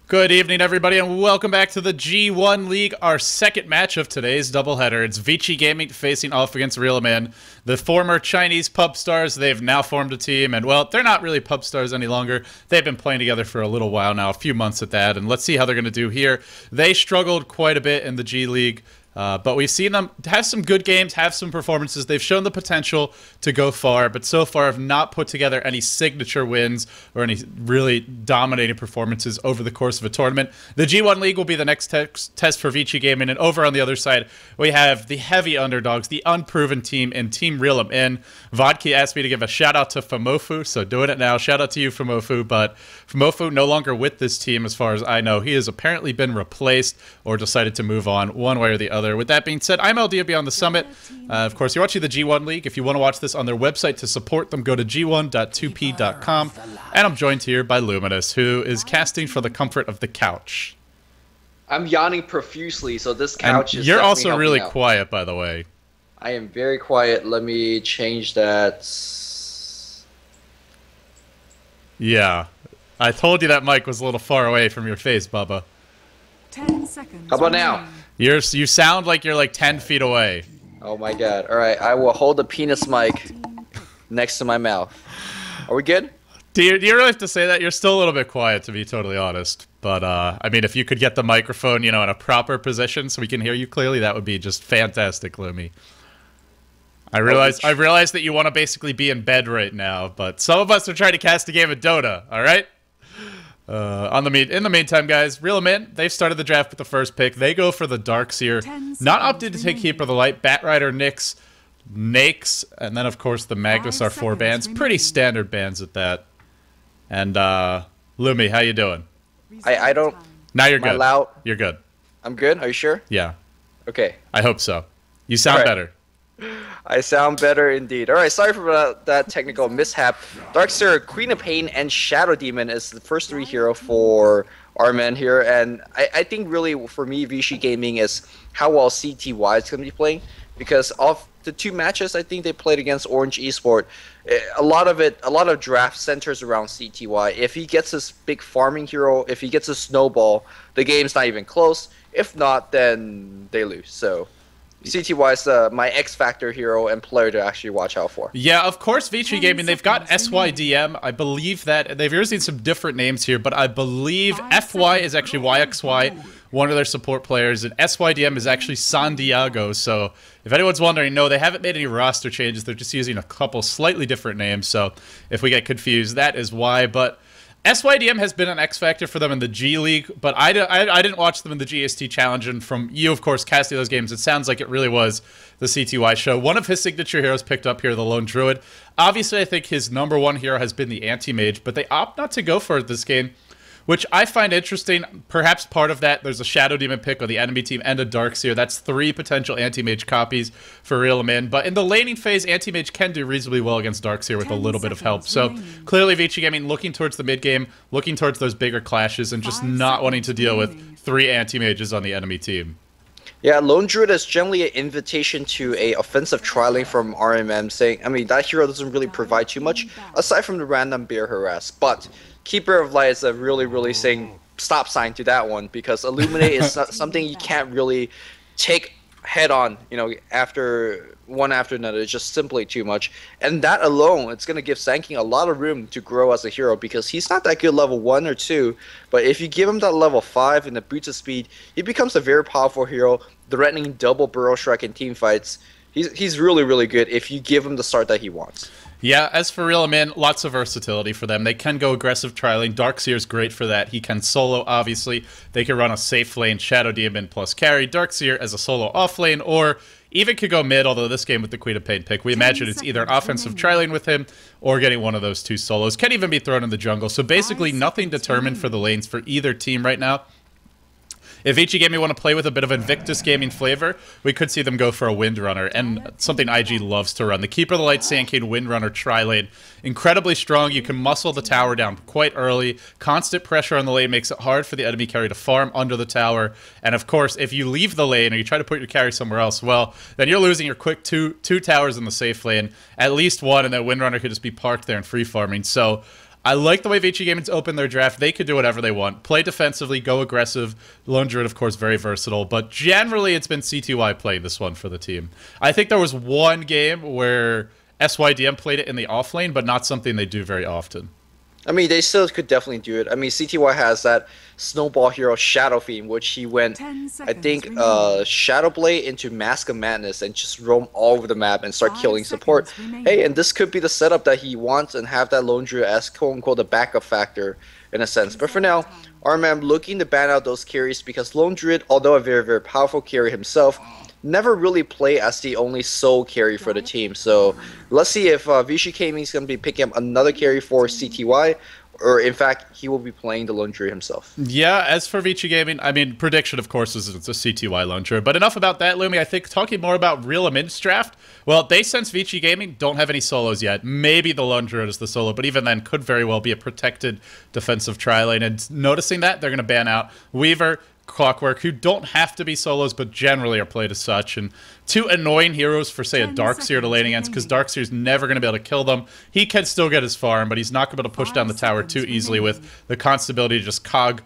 Good evening, everybody, and welcome back to the G1 League, our second match of today's doubleheader. It's Vici Gaming facing off against Rilimin, the former Chinese pub stars. They've now formed a team, and, well, they're not really pub stars any longer. They've been playing together for a little while now, a few months at that, and let's see how they're going to do here. They struggled quite a bit in the G League. But we've seen them have some good games, have some performances. They've shown the potential to go far, but so far have not put together any signature wins or any really dominating performances over the course of a tournament. The G1 League will be the next test for Vici Gaming, and over on the other side, we have the heavy underdogs, the unproven team in Team Rilimin. Vodka asked me to give a shout-out to Famofu, so doing it now. Shout-out to you, Famofu, but Famofu no longer with this team as far as I know. He has apparently been replaced or decided to move on one way or the other. With that being said, I'm LD beyond the summit. Of course, you're watching the G1 League. If you want to watch this on their website to support them, go to g1.2p.com. And I'm joined here by Luminous, who is casting for the comfort of the couch. I'm yawning profusely, so this couch is You're also really out. quiet, by the way. I am very quiet. Let me change that. Yeah. I told you that mic was a little far away from your face, Bubba. 10 seconds. How about now? You sound like you're like 10 feet away. Oh my god. Alright, I will hold the penis mic next to my mouth. Are we good? Do you really have to say that? You're still a little bit quiet, to be totally honest. But, I mean, if you could get the microphone, you know, in a proper position so we can hear you clearly, that would be just fantastic, Lumi. I realize that you want to basically be in bed right now, but some of us are trying to cast a game of Dota, alright? In the meantime, guys, Rilimin, they've started the draft with the first pick. They go for the Darkseer. Not opted to take Keeper of the Light. Batrider, Nyx, Nakes, and then, of course, the Magnus are 4 bans. Pretty standard bans at that. And, Lumi, how you doing? I don't... Now you're good. Loud? You're good. I'm good? Are you sure? Yeah. Okay. I hope so. You sound better. I sound better indeed. Alright, sorry for that technical mishap. Darkseer, Queen of Pain, and Shadow Demon is the first 3 hero for our men here, and I think really for me, Vici Gaming is how well CTY is going to be playing, because of the 2 matches I think they played against Orange Esport, a lot of draft centers around CTY. If he gets his big farming hero, if he gets a snowball, the game's not even close. If not, then they lose. So CTY is my X-Factor hero and player to actually watch out for. Yeah, of course, Vici Gaming, they've got SYDM. I believe that they've using some different names here, but I believe FY is actually YXY, one of their support players, and SYDM is actually San Diego. So if anyone's wondering, no, they haven't made any roster changes. They're just using a couple slightly different names. So if we get confused, that is why. But SYDM has been an X-Factor for them in the G League, but I didn't watch them in the GST Challenge, and from you, of course, casting those games, it sounds like it really was the CTY show. One of his signature heroes picked up here, the Lone Druid. Obviously, I think his #1 hero has been the Anti-Mage, but they opt not to go for it this game, which I find interesting. Perhaps part of that, there's a Shadow Demon pick on the enemy team and a Darkseer. That's 3 potential Anti-Mage copies for Rilimin. But in the laning phase, Anti-Mage can do reasonably well against Darkseer with a little bit of help. So clearly, Vici Gaming looking towards the mid-game, looking towards those bigger clashes, and just not wanting to deal with 3 Anti-Mages on the enemy team. Yeah, Lone Druid is generally an invitation to a offensive trialing from RMM, saying, I mean, that hero doesn't really provide too much, aside from the random bear harass, but Keeper of Light is a really saying stop sign to that one, because Illuminate is something you can't really take head on, you know, after another. It's just simply too much. And that alone, it's going to give Sanking a lot of room to grow as a hero, because he's not that good level 1 or 2, but if you give him that level 5 and the boots of speed, he becomes a very powerful hero, threatening double Burrow Shrek in team fights. He's really good if you give him the start that he wants. Yeah, as for Rilimin, lots of versatility for them. They can go aggressive trialing. Darkseer's great for that. He can solo, obviously. They can run a safe lane, Shadow Demon plus carry. Darkseer as a solo off lane, or even could go mid, although this game with the Queen of Pain pick, we imagine it's either offensive trialing with him or getting one of those 2 solos. Can even be thrown in the jungle. So basically nothing determined for the lanes for either team right now. If Vici Gaming want to play with a bit of Invictus Gaming flavor, we could see them go for a Windrunner, and something IG loves to run. The Keeper of the Light Sand King Windrunner tri-lane. Incredibly strong. You can muscle the tower down quite early. Constant pressure on the lane makes it hard for the enemy carry to farm under the tower. And of course, if you leave the lane or you try to put your carry somewhere else, well, then you're losing your quick two towers in the safe lane. At least one, and that Windrunner could just be parked there and free farming. So I like the way Vici Gaming's opened their draft. They could do whatever they want. Play defensively, go aggressive. Lone Druid, of course, very versatile. But generally, it's been CTY playing this one for the team. I think there was one game where SYDM played it in the off lane, but not something they do very often. I mean, they still could definitely do it. I mean, CTY has that snowball hero Shadow Fiend, which he went, I think, Shadow Blade into Mask of Madness and just roam all over the map and start killing support. Hey, and this could be the setup that he wants and have that Lone Druid as quote-unquote a backup factor in a sense. But for now, RMM looking to ban out those carries because Lone Druid, although a very, very powerful carry himself, never really play as the only sole carry for the team. So let's see if Vici Gaming is going to be picking up another carry for CTY, or in fact, he will be playing the Lone Druid himself. Yeah, as for Vici Gaming, I mean, prediction, of course, is it's a CTY Lone Druid. But enough about that, Lumi. I think talking more about Rilimin's draft, well, they, since Vici Gaming, don't have any solos yet. Maybe the Lone Druid is the solo, but even then, could very well be a protected defensive tri-lane. And noticing that, they're going to ban out Weaver, Clockwork, who don't have to be solos, but generally are played as such. And two annoying heroes for, say, a Darkseer to lane against, because Darkseer's never going to be able to kill them. He can still get his farm, but he's not going to be able to push down the tower too easily with the constant ability to just cog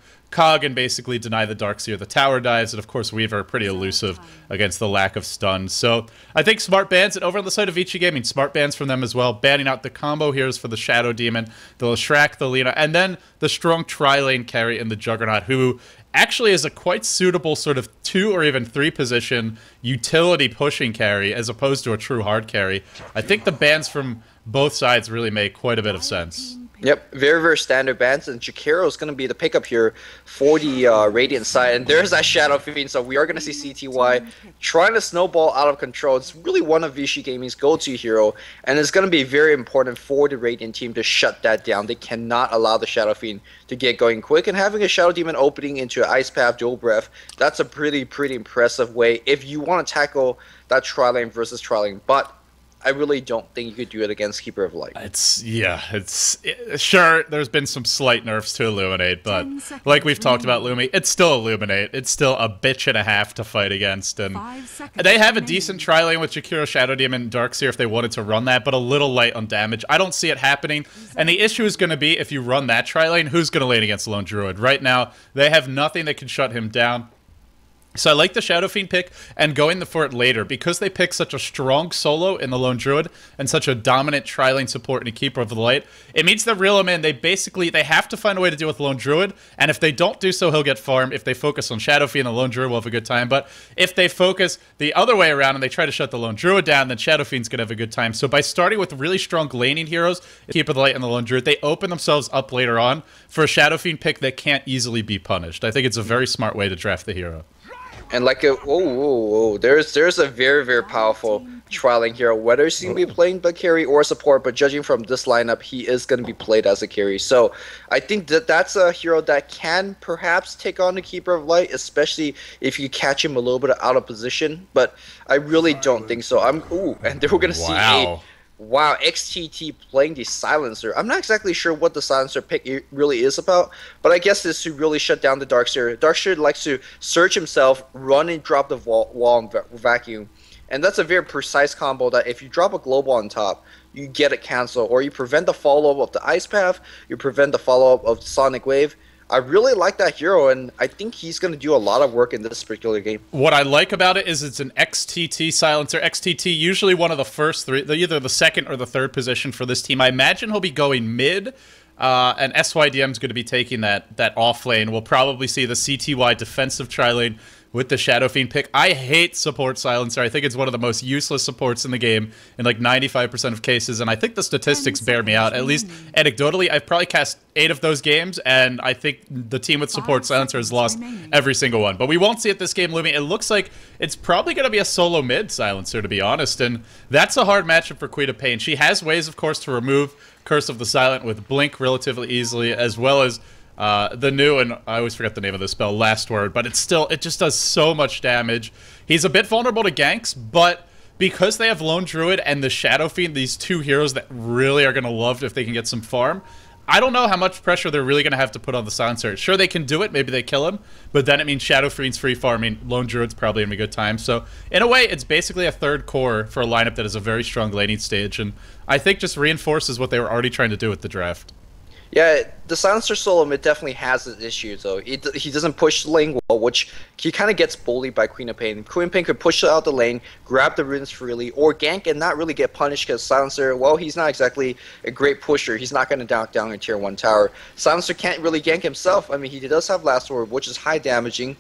and basically deny the Darkseer the tower dives. And of course, Weaver pretty elusive against the lack of stun. So I think smart bans, and over on the side of Vici Gaming, smart bans from them as well, banning out the combo heroes for the Shadow Demon, the Leshrac, the Lina, and then the strong tri-lane carry in the Juggernaut, who actually is a quite suitable sort of 2 or even 3 position utility pushing carry as opposed to a true hard carry. I think the bans from both sides really make quite a bit of sense. Yep, very, very standard bans, and Jakiro is going to be the pickup here for the Radiant side, and there's that Shadow Fiend, so we are going to see CTY trying to snowball out of control. It's really one of Vici Gaming's go-to hero, and it's going to be very important for the Radiant team to shut that down. They cannot allow the Shadow Fiend to get going quick, and having a Shadow Demon opening into an Ice Path Dual Breath, that's a pretty impressive way if you want to tackle that tri-lane versus tri-lane, but I really don't think you could do it against Keeper of Light. Sure, there's been some slight nerfs to Illuminate, but like we've talked about Lumi, it's still Illuminate. It's still a bitch and a half to fight against, and they have a decent tri-lane with Jakiro, Shadow Demon, and Darkseer if they wanted to run that, but a little light on damage. I don't see it happening, and the issue is going to be if you run that tri-lane, who's going to lane against Lone Druid? Right now, they have nothing that can shut him down. So I like the Shadow Fiend pick and going for it later because they pick such a strong solo in the Lone Druid and such a dominant tri-lane support and a Keeper of the Light. It means that Rilimin, they have to find a way to deal with Lone Druid, and if they don't do so, he'll get farmed. If they focus on Shadow Fiend, the Lone Druid will have a good time, but if they focus the other way around and they try to shut the Lone Druid down, then Shadow Fiend's going to have a good time. So by starting with really strong laning heroes, Keeper of the Light and the Lone Druid, they open themselves up later on for a Shadow Fiend pick that can't easily be punished. I think it's a very smart way to draft the hero. And like there's a very, very powerful tri-lane hero, whether he's going to be playing the carry or support, but judging from this lineup, he is going to be played as a carry. So I think that's a hero that can perhaps take on the Keeper of Light, especially if you catch him a little bit out of position, but I really don't think so. And then we're going to see Wow, XTT playing the Silencer. I'm not exactly sure what the Silencer pick really is about, but I guess this to really shut down the Darkseer. Darkseer likes to search himself, run and drop the wall and vacuum. And that's a very precise combo that if you drop a global on top, you get it canceled, or you prevent the follow-up of the Ice Path, you prevent the follow-up of Sonic Wave. I really like that hero, and I think he's going to do a lot of work in this particular game. What I like about it is it's an XTT silencer. XTT, usually one of the first 3, either the second or the third position for this team. I imagine he'll be going mid, and SYDM's going to be taking that off lane. We'll probably see the CTY defensive tri-lane with the Shadow Fiend pick. I hate support silencer. I think it's one of the most useless supports in the game in like 95% of cases, and I think the statistics bear me out. At least anecdotally, I've probably cast 8 of those games, and I think the team with support silencer has lost every single one. But we won't see it this game, Lumi. It looks like it's probably going to be a solo mid silencer, to be honest, and that's a hard matchup for Queen of Pain. She has ways, of course, to remove Curse of the Silent with Blink relatively easily, as well as the new, and I always forget the name of the spell, Last Word, but it just does so much damage. He's a bit vulnerable to ganks, but because they have Lone Druid and the Shadow Fiend, these two heroes that really are going to love if they can get some farm, I don't know how much pressure they're really going to have to put on the Silencer. Sure, they can do it, maybe they kill him, but then it means Shadow Fiend's free farming, Lone Druid's probably going to be a good time. So, in a way, it's basically a third core for a lineup that is a very strong laning stage, and I think just reinforces what they were already trying to do with the draft. Yeah, the silencer solo mid definitely has its issues though. He doesn't push the lane well, which he kind of gets bullied by Queen of Pain. Queen of Pain could push out the lane, grab the runes freely, or gank and not really get punished because silencer, well, he's not exactly a great pusher. He's not going to down a tier 1 tower. Silencer can't really gank himself. I mean, he does have last word, which is high damaging,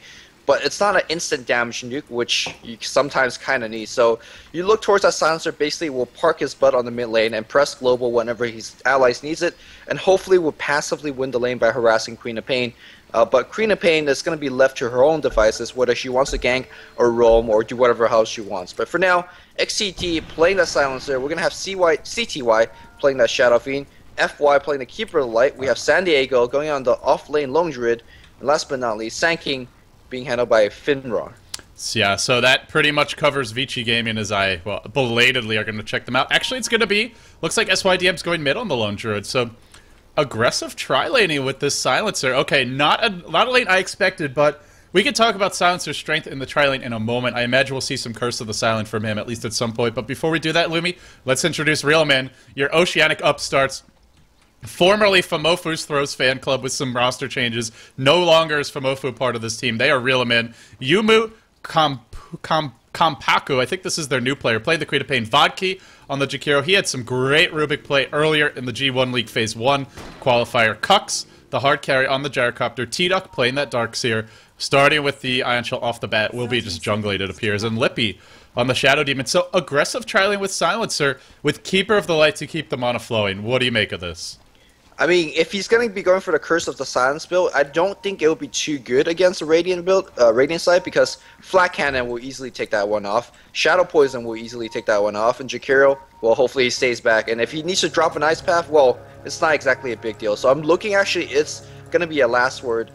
but it's not an instant damage nuke, which you sometimes kind of need. So you look towards that silencer, basically will park his butt on the mid lane and press global whenever his allies needs it, and hopefully will passively win the lane by harassing Queen of Pain. But Queen of Pain is going to be left to her own devices, whether she wants to gank or roam or do whatever else she wants. But for now, XCT playing that silencer. We're going to have CTY playing that Shadow Fiend, FY playing the Keeper of the Light. We have San Diego going on the off-lane Lone Druid, and last but not least, Sand King being handled by Finra. Yeah, so that pretty much covers Vici Gaming as I, well, belatedly are going to check them out. Actually, it's going to be, looks like SYDM's going mid on the Lone Druid, so aggressive tri-laning with this silencer. Okay, not a lane I expected, but we can talk about silencer's strength in the tri-lane in a moment. I imagine we'll see some Curse of the Silent from him, at least at some point. But before we do that, Lumi, let's introduce Rilimin, your Oceanic upstarts. Formerly Famofu's Throws fan club with some roster changes. No longer is Famofu part of this team. They are Rilimin. Yumu Kampaku, I think this is their new player, played the Queen of Pain. Vodki on the Jakiro. He had some great Rubik play earlier in the G1 League Phase 1 qualifier. Kux, the hard carry on the Gyrocopter. T-Duck playing that Darkseer. Starting with the Ion Shell off the bat will be just jungling, it appears. And Lippy on the Shadow Demon. So aggressive trialing with Silencer with Keeper of the Light to keep the mana flowing. What do you make of this? I mean, if he's going to be going for the Curse of the Silence build, I don't think it will be too good against the Radiant build, Radiant side, because Flat Cannon will easily take that one off. Shadow Poison will easily take that one off, and Jakiro, well, hopefully he stays back. And if he needs to drop an Ice Path, well, it's not exactly a big deal. So I'm looking, actually, it's going to be a Last Word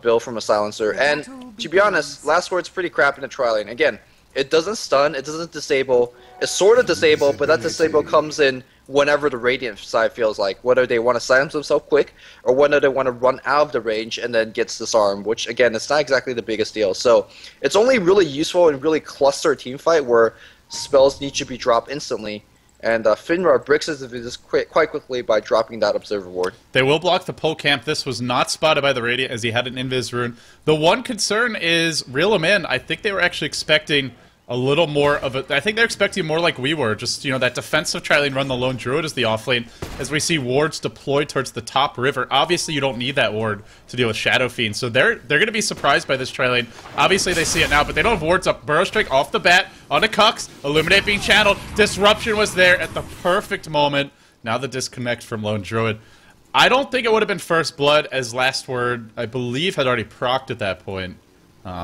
build from a Silencer. And to be honest, Last Word's pretty crap in the tri-lane. Again, it doesn't stun, it doesn't disable. It's sort of disabled, but that disable comes in whenever the Radiant side feels like, whether they want to silence themselves quick or whether they want to run out of the range and then gets disarmed, which again, it's not exactly the biggest deal. So it's only really useful in really cluster team fight where spells need to be dropped instantly. And Finra bricks this quite quickly by dropping that Observer Ward. They will block the pole camp. This was not spotted by the Radiant as he had an Invis rune. The one concern is Rilimin. I think they were actually expecting a little more of a... I think they're expecting more like we were. Just, you know, that defensive tri-lane run the Lone Druid as the offlane. As we see wards deployed towards the top river. Obviously, you don't need that ward to deal with Shadow Fiend. So they're going to be surprised by this tri-lane. Obviously, they see it now, but they don't have wards up. Burrow Strike off the bat on a Kux. Illuminate being channeled. Disruption was there at the perfect moment. Now the disconnect from Lone Druid. I don't think it would have been First Blood, as Last Word, I believe, had already procced at that point.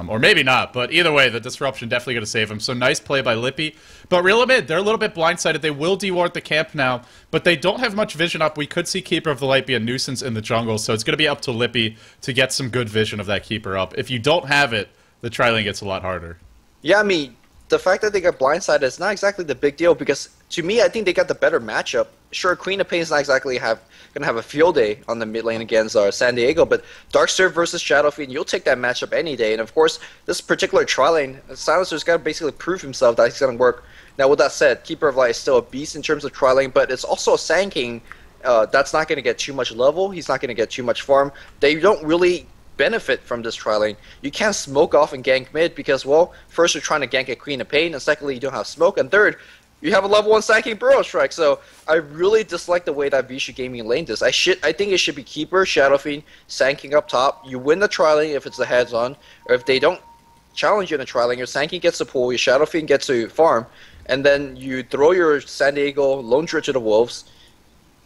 Or maybe not, but either way, the disruption definitely going to save him. So nice play by Lippy. But Rilimin, they're a little bit blindsided. They will deward the camp now, but they don't have much vision up. We could see Keeper of the Light be a nuisance in the jungle, so it's going to be up to Lippy to get some good vision of that Keeper up. If you don't have it, the tri-lane gets a lot harder. Yeah, I mean, the fact that they got blindsided is not exactly the big deal, because to me, I think they got the better matchup. Sure, Queen of Pain is not exactly going to have a field day on the mid lane against San Diego, but Darkseer versus Shadow Fiend, you'll take that matchup any day. And of course, this particular tri-lane, Silencer's got to basically prove himself that he's going to work. Now, with that said, Keeper of Light is still a beast in terms of tri-lane, but it's also a Sand King that's not going to get too much level. He's not going to get too much farm. They don't really benefit from this tri-lane. You can't smoke off and gank mid because, well, first you're trying to gank a Queen of Pain, and secondly, you don't have smoke, and third, you have a level 1 Sand King Burrow Strike. So I really dislike the way that Vici Gaming laned this. I think it should be Keeper, Shadow Fiend, Sand King up top. You win the tri-lane if it's the heads-on, or if they don't challenge you in the tri-lane, your Sand King gets to pull, your Shadow Fiend gets to farm, and then you throw your San Diego Lone Druid to the Wolves.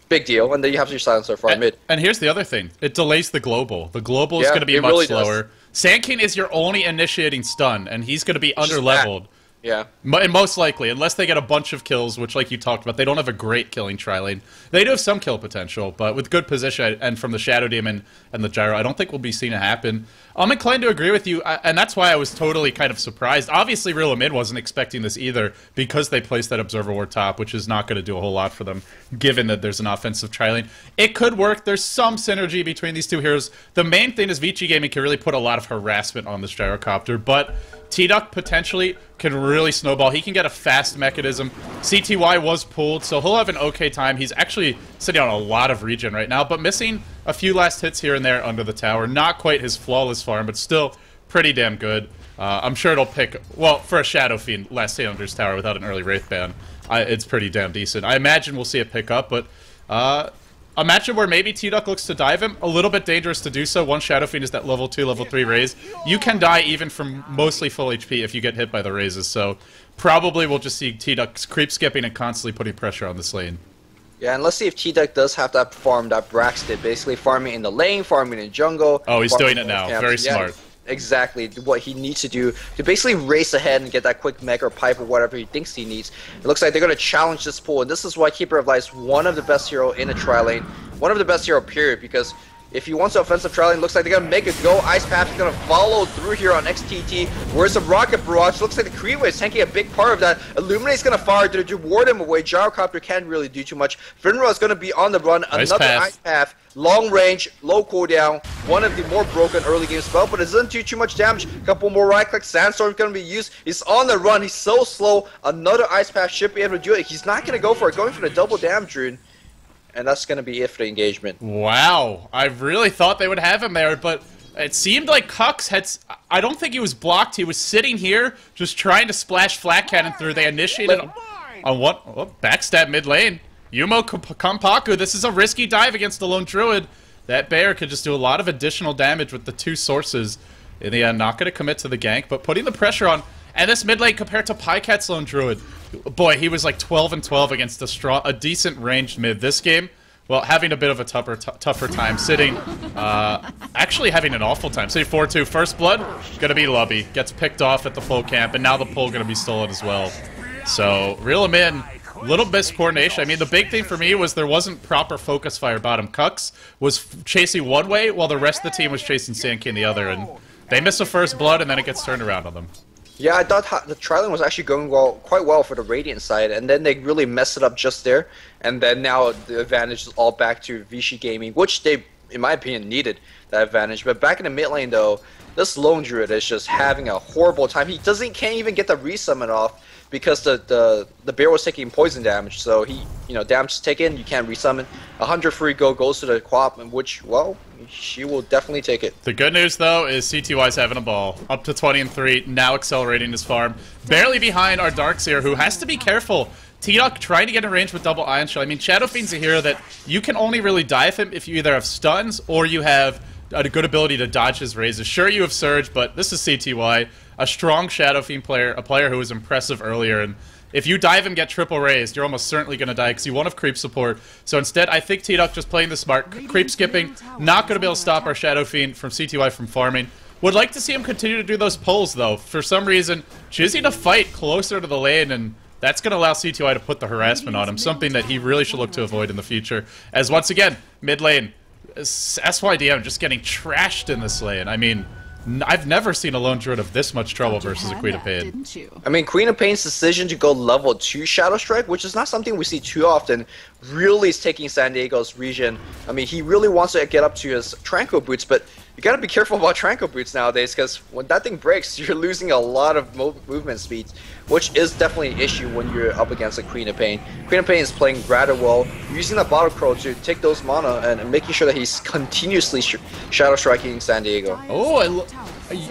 Big deal, and then you have your Silencer farm mid. And here's the other thing. It delays the global. The global is going to be much slower. Sand King is your only initiating stun, and he's going to be under-leveled. Yeah. And most likely, unless they get a bunch of kills, which, like you talked about, they don't have a great killing tri-lane. They do have some kill potential, but with good position and from the Shadow Demon and the Gyro, I don't think we'll be seen to happen. I'm inclined to agree with you, and that's why I was totally kind of surprised. Obviously, Rilimin wasn't expecting this either, because they placed that Observer Ward top, which is not going to do a whole lot for them, given that there's an offensive tri-lane. It could work. There's some synergy between these two heroes. The main thing is Vici Gaming can really put a lot of harassment on this Gyrocopter, but T-Duck potentially can really snowball. He can get a fast mechanism. CTY was pulled, so he'll have an okay time. He's actually sitting on a lot of regen right now, but missing a few last hits here and there under the tower. Not quite his flawless farm, but still pretty damn good. I'm sure it'll pick, well, for a Shadow Fiend, last hit under his tower without an early Wraith ban, it's pretty damn decent. I imagine we'll see it pick up, but a matchup where maybe T-Duck looks to dive him, a little bit dangerous to do so. One Shadow Fiend is that level 2, level 3 raise. You can die even from mostly full HP if you get hit by the raises, so probably we'll just see T-Duck creep skipping and constantly putting pressure on this lane. Yeah, and let's see if T-Duck does have that farm that Brax did, basically farming in the lane, farming in jungle. Oh, he's doing it now. Very smart. Exactly what he needs to do to basically race ahead and get that quick mech or pipe or whatever he thinks he needs. It looks like they're going to challenge this pool, and this is why Keeper of Light is one of the best hero in a tri-lane, one of the best hero period, because if he wants to offensive tri-lane, looks like they're going to make it go. Ice Path is going to follow through here on XTT. Where's the Rocket Barrage? Looks like the Creed Wave is taking a big part of that. Illuminate's going to fire to ward him away. Gyrocopter can't really do too much. Finra is going to be on the run. Another Ice Path. Long range, low cooldown. One of the more broken early game spell, but it doesn't do too much damage. A couple more right clicks. Sandstorm's going to be used. He's on the run. He's so slow. Another Ice Path should be able to do it. He's not going to go for it. Going for the double damage rune. And that's going to be it for the engagement. Wow. I really thought they would have him there, but it seemed like Kux had... I don't think he was blocked. He was sitting here just trying to splash Flat Cannon through. They initiated on what? Oh, backstab mid lane. Yumo Kampaku, this is a risky dive against the Lone Druid. That bear could just do a lot of additional damage with the two sources. In the end, not going to commit to the gank, but putting the pressure on. And this mid lane compared to Pycat's Lone Druid, boy, he was like 12 and 12 against a decent ranged mid. This game, well, having a bit of a tougher time sitting. Actually having an awful time. Sitting 4-2, first blood, gonna be Lubby. Gets picked off at the full camp, and now the pull gonna be stolen as well. So, Rilimin, little miscoordination. I mean, the big thing for me was there wasn't proper focus fire bottom. Kux was chasing one way, while the rest of the team was chasing Sand King the other, and they miss a first blood, and then it gets turned around on them. Yeah, I thought the tri-lane was actually going quite well for the Radiant side, and then they really messed it up just there, and then now the advantage is all back to Vichy Gaming, which they, in my opinion, needed that advantage. But back in the mid lane, though, this Lone Druid is just having a horrible time. He can't even get the resummon off because the bear was taking poison damage. So he, damage is taken, you can't resummon. 100 free goes to the Quap, which, well, she will definitely take it. The good news, though, is CTY's having a ball. Up to 20 and 3, now accelerating his farm. Barely behind our Darkseer, who has to be careful. T-Duck trying to get in range with double Ion Shell. I mean, Shadow Fiend's a hero that you can only really dive him if you either have stuns or you have a good ability to dodge his raises. Sure, you have Surge, but this is CTY, a strong Shadow Fiend player, a player who was impressive earlier, and if you dive and get triple raised, you're almost certainly going to die because you won't have creep support. So instead, I think T-Duck just playing the smart, creep skipping, not going to be able to stop our Shadow Fiend from CTY from farming. Would like to see him continue to do those pulls, though. For some reason, choosing to fight closer to the lane, and that's going to allow CTY to put the harassment on him, something that he really should look to avoid in the future. As once again, mid lane, SYDM just getting trashed in this lane. I mean, I've never seen a Lone Druid of this much trouble versus a Queen of Pain. I mean, Queen of Pain's decision to go level 2 Shadow Strike, which is not something we see too often, really is taking San Diego's region. I mean, he really wants to get up to his Tranquil Boots, but you gotta be careful about Tranquil Boots nowadays, because when that thing breaks, you're losing a lot of movement speed, which is definitely an issue when you're up against a Queen of Pain. Queen of Pain is playing rather well, using that Bottle Crow to take those mana and making sure that he's continuously Shadow Striking San Diego. Oh,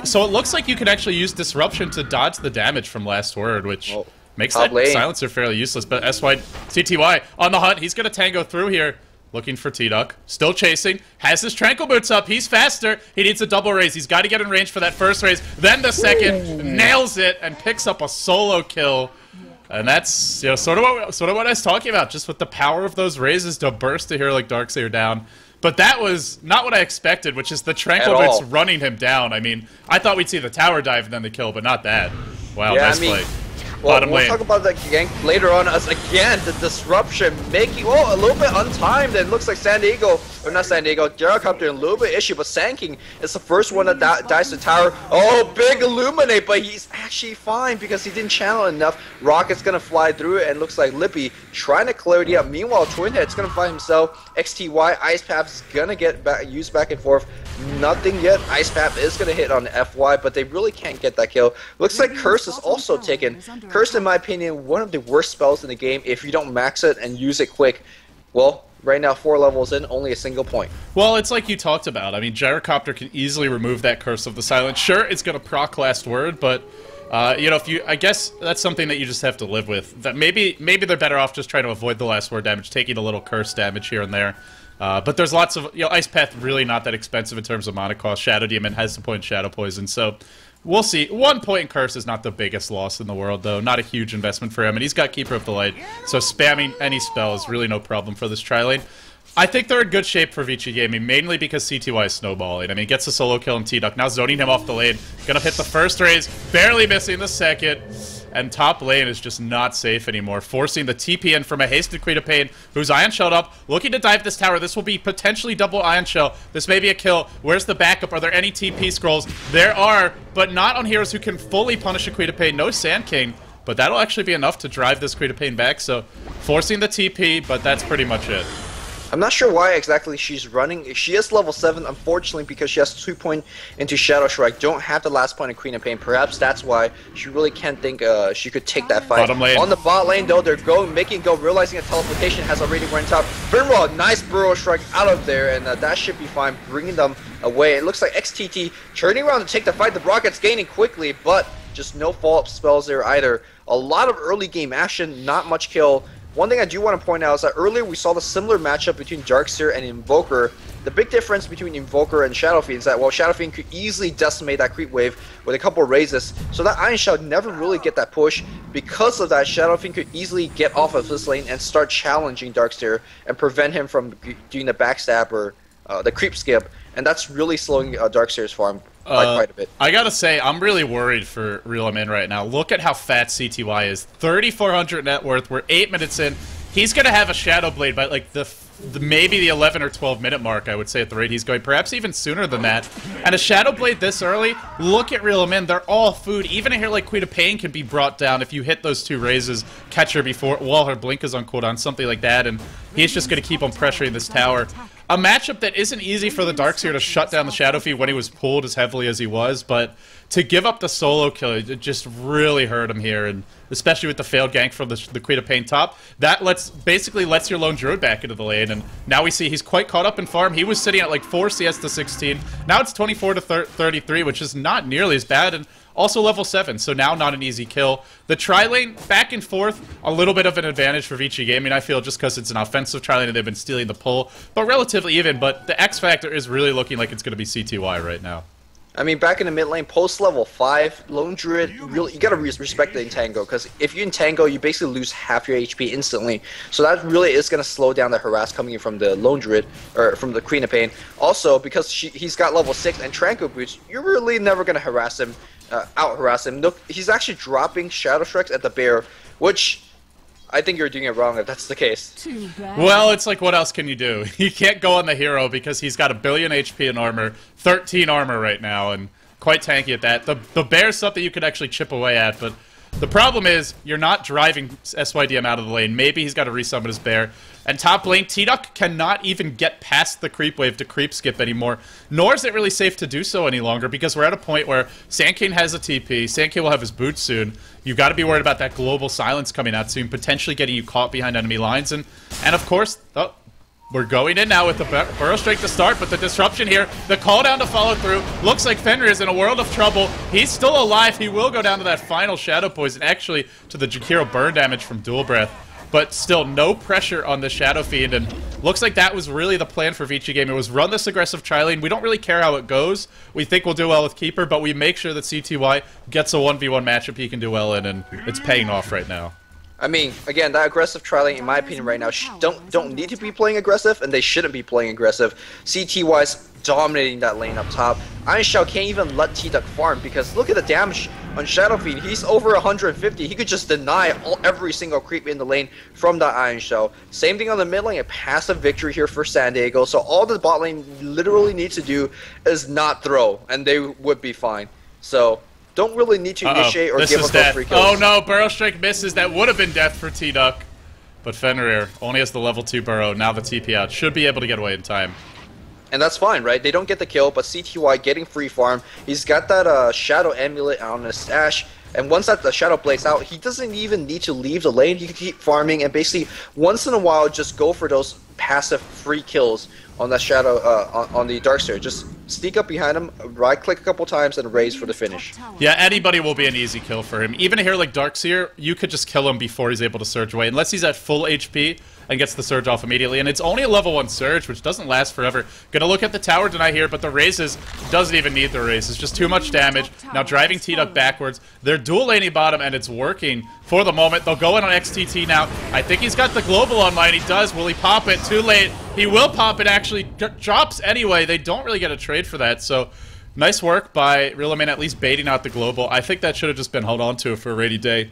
so it looks like you can actually use Disruption to dodge the damage from Last Word, which makes that silencer fairly useless. But CTY on the hunt, he's going to tango through here, looking for T-Duck. Still chasing, has his Tranquil Boots up, he's faster, he needs a double raise, he's got to get in range for that first raise, then the second, nails it, and picks up a solo kill. And that's sort of what I was talking about, just with the power of those raises to burst a hero like Darkseer down. But that was not what I expected, which is the Tranquil Boots running him down. I mean, I thought we'd see the tower dive and then the kill, but not that. Wow, yeah, nice play. Well, we'll talk about that gank later on, as again, the disruption making, a little bit untimed, and it looks like San Diego, or not San Diego, Gyrocopter a little bit issue, but Sand King is the first one that dies to tower. Oh, big Illuminate, but he's actually fine because he didn't channel enough. Rocket's gonna fly through it, and looks like Lippy trying to clear it up. Meanwhile, Twin Head's gonna find himself. XTY, Ice Path's gonna get used back and forth. Nothing yet. Ice Path is going to hit on FY, but they really can't get that kill. Looks like Curse is also taken. Curse, in my opinion, one of the worst spells in the game. If you don't max it and use it quick, well, right now 4 levels in, only a single point. Well, it's like you talked about. I mean, Gyrocopter can easily remove that Curse of the Silence. Sure, it's going to proc Last Word, but you know, I guess that's something that you just have to live with. That maybe they're better off just trying to avoid the Last Word damage, taking a little Curse damage here and there. But there's lots of, you know, Ice Path really not that expensive in terms of mana cost. Shadow Demon has the point Shadow Poison, so we'll see. 1 point in Curse is not the biggest loss in the world, though. Not a huge investment for him, and he's got Keeper of the Light, so spamming any spell is really no problem for this tri-lane. I think they're in good shape for Vici Gaming, mainly because CTY is snowballing. I mean, gets a solo kill in T-Duck, now zoning him off the lane. Gonna hit the first raise, barely missing the second. And top lane is just not safe anymore, forcing the TP in from a hasted Queen of Pain, who's Ion Shelled up, looking to dive this tower. This will be potentially double Ion Shell. This may be a kill. Where's the backup? Are there any TP scrolls? There are, but not on heroes who can fully punish a Queen of Pain. No Sand King, but that'll actually be enough to drive this Queen of Pain back, so forcing the TP, but that's pretty much it. I'm not sure why exactly she's running. She is level 7, unfortunately, because she has 2 points into Shadow Strike. Don't have the last point in Queen of Pain. Perhaps that's why she really can't think she could take that fight. Bottom lane. On the bot lane, though, they're making go, realizing a teleportation has already went out. Finral, nice Burrow Strike out of there, and that should be fine, bringing them away. It looks like XTT turning around to take the fight. The Rocket's gaining quickly, but just no follow-up spells there either. A lot of early game action, not much kill. One thing I do want to point out is that earlier we saw the similar matchup between Darkseer and Invoker. The big difference between Invoker and Shadow Fiend is that, well, Shadow Fiend could easily decimate that creep wave with a couple of raises, so that Iron Shell never really get that push. Because of that, Shadow Fiend could easily get off of this lane and start challenging Darkseer and prevent him from doing the backstab or the creep skip, and that's really slowing Darkseer's farm quite a bit. I gotta say, I'm really worried for Rilimin right now. Look at how fat CTY is. 3,400 net worth. We're 8 minutes in. He's gonna have a Shadow Blade by like maybe the 11 or 12 minute mark, I would say, at the rate he's going. Perhaps even sooner than that. And a Shadow Blade this early, look at Rilimin. They're all food. Even a hero like Queen of Pain can be brought down if you hit those 2 raises, catch her before, while her blink is on cooldown, something like that. And he's just gonna keep on pressuring this tower. A matchup that isn't easy for the Darkseer to shut down the Shadow Fiend when he was pulled as heavily as he was, but to give up the solo kill, it just really hurt him here, and especially with the failed gank from the Queen of Pain top, that basically lets your lone druid back into the lane, and now we see he's quite caught up in farm. He was sitting at like 4 CS to 16, now it's 24 to 33, which is not nearly as bad, and also level 7, so now not an easy kill. The tri-lane, back and forth, a little bit of an advantage for Vici Gaming, I feel, just because it's an offensive tri-lane and they've been stealing the pull, but relatively even, but the X factor is really looking like it's going to be CTY right now. I mean, back in the mid lane, post level 5, Lone Druid, really, you gotta respect the Entangle, because if you Entangle, you basically lose half your HP instantly. So that really is gonna slow down the harass coming in from the Lone Druid, or from the Queen of Pain. Also, because he's got level 6 and Tranquil Boots, you're really never gonna harass him, out-harass him. Look, he's actually dropping Shadow Strikes at the Bear, which I think you're doing it wrong if that's the case. Too bad. Well, it's like, what else can you do? You can't go on the hero because he's got 1 billion HP in armor, 13 armor right now, and quite tanky at that. The Bear's something you could actually chip away at, but the problem is you're not driving SYDM out of the lane. Maybe he's got to resummon his Bear. And top lane, T-Duck cannot even get past the creep wave to creep skip anymore, nor is it really safe to do so any longer, because we're at a point where Sand King has a TP, Sand King will have his boots soon. You've got to be worried about that global silence coming out soon, potentially getting you caught behind enemy lines, and of course, oh, we're going in now with the Burrow Strike to start, but the disruption here, the call down to follow through, looks like Fenrir is in a world of trouble. He's still alive, he will go down to that final Shadow Poison, actually to the Jakiro burn damage from Dual Breath. But still, no pressure on the Shadow Fiend, and looks like that was really the plan for Vici Game. It was run this aggressive tri-lane. We don't really care how it goes. We think we'll do well with Keeper, but we make sure that CTY gets a 1v1 matchup he can do well in, and it's paying off right now. I mean, again, that aggressive tri-lane, in my opinion, right now, don't need to be playing aggressive, and they shouldn't be playing aggressive. CTY's dominating that lane up top. Iron Shell can't even let T-Duck farm, because look at the damage on Shadow Fiend. He's over 150. He could just deny every single creep in the lane from that Iron Shell. Same thing on the mid lane, a passive victory here for San Diego. So all the bot lane literally needs to do is not throw, and they would be fine. So don't really need to initiate or give up those free kills. Oh no, Burrow Strike misses. That would have been death for T-Duck. But Fenrir only has the level 2 Burrow. Now the TP out. Should be able to get away in time. And that's fine, right? They don't get the kill, but CTY getting free farm. He's got that Shadow Amulet on his stash. And once that the Shadow Blaze out, he doesn't even need to leave the lane. He can keep farming and basically once in a while just go for those passive free kills on that Shadow, on the Darkseer. Just sneak up behind him, right-click a couple times, and raise for the finish. Yeah, anybody will be an easy kill for him. Even a hero like Darkseer, you could just kill him before he's able to surge away, unless he's at full HP and gets the surge off immediately. And it's only a level 1 surge, which doesn't last forever. Gonna look at the tower deny here, but the raises doesn't even need the raise. It's just too much damage. Now driving T-Duck backwards. They're dual laning bottom, and it's working for the moment. They'll go in on XTT now. I think he's got the global online. He does. Will he pop it? Too late. He will pop it, actually. Drops anyway. They don't really get a trade for that, so nice work by Rilimin, at least baiting out the global. I think that should have just been held on to for a rainy day.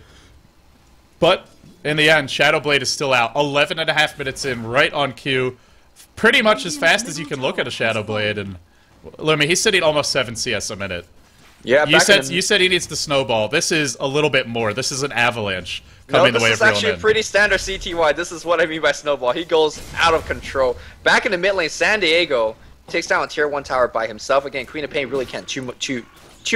But in the end, Shadowblade is still out. 11.5 minutes in, right on cue. Pretty much as fast as you can look at a Shadowblade. And Lumi, he's sitting almost 7 CS a minute. Yeah, you said he needs to snowball. This is a little bit more. This is an avalanche coming the way of Rilimin. This is actually a pretty standard CTY. This is what I mean by snowball. He goes out of control. Back in the mid lane, San Diego takes down a tier 1 tower by himself. Again, Queen of Pain really can't too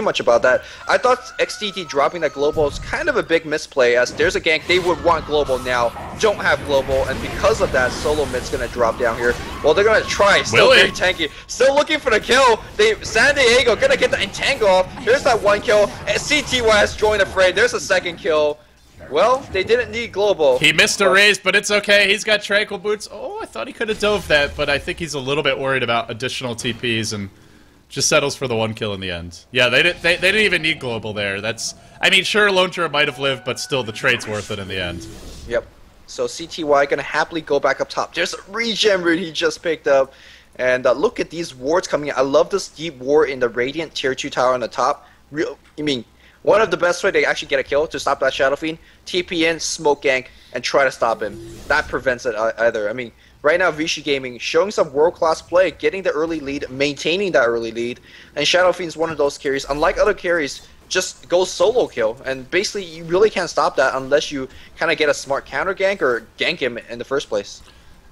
much about that. I thought XTT dropping that global was kind of a big misplay, as there's a gank they would want global now, don't have global, and because of that, solo mid's gonna drop down here. Well, they're gonna try, still very tanky, still looking for the kill. San Diego gonna get the entangle off. There's that 1 kill, and CTY has joined the fray. There's a 2nd kill. Well, they didn't need global. He missed a raise, but it's okay. He's got Tranquil Boots. Oh, I thought he could have dove that, but I think he's a little bit worried about additional TPs and just settles for the 1 kill in the end. Yeah, they didn't even need global there. That's, I mean, sure, Lone Jura might have lived, but still, the trade's worth it in the end. Yep. So CTY gonna happily go back up top. There's a regen rune he just picked up. And look at these wards coming in. I love this deep ward in the Radiant tier 2 tower on the top. One of the best way to actually get a kill to stop that Shadow Fiend, TP in, smoke gank, and try to stop him. That prevents it either. I mean, right now Vichy Gaming showing some world-class play, getting the early lead, maintaining that early lead, and Shadow Fiend's one of those carries. Unlike other carries, just go solo kill, and basically you really can't stop that unless you kind of get a smart counter gank or gank him in the first place.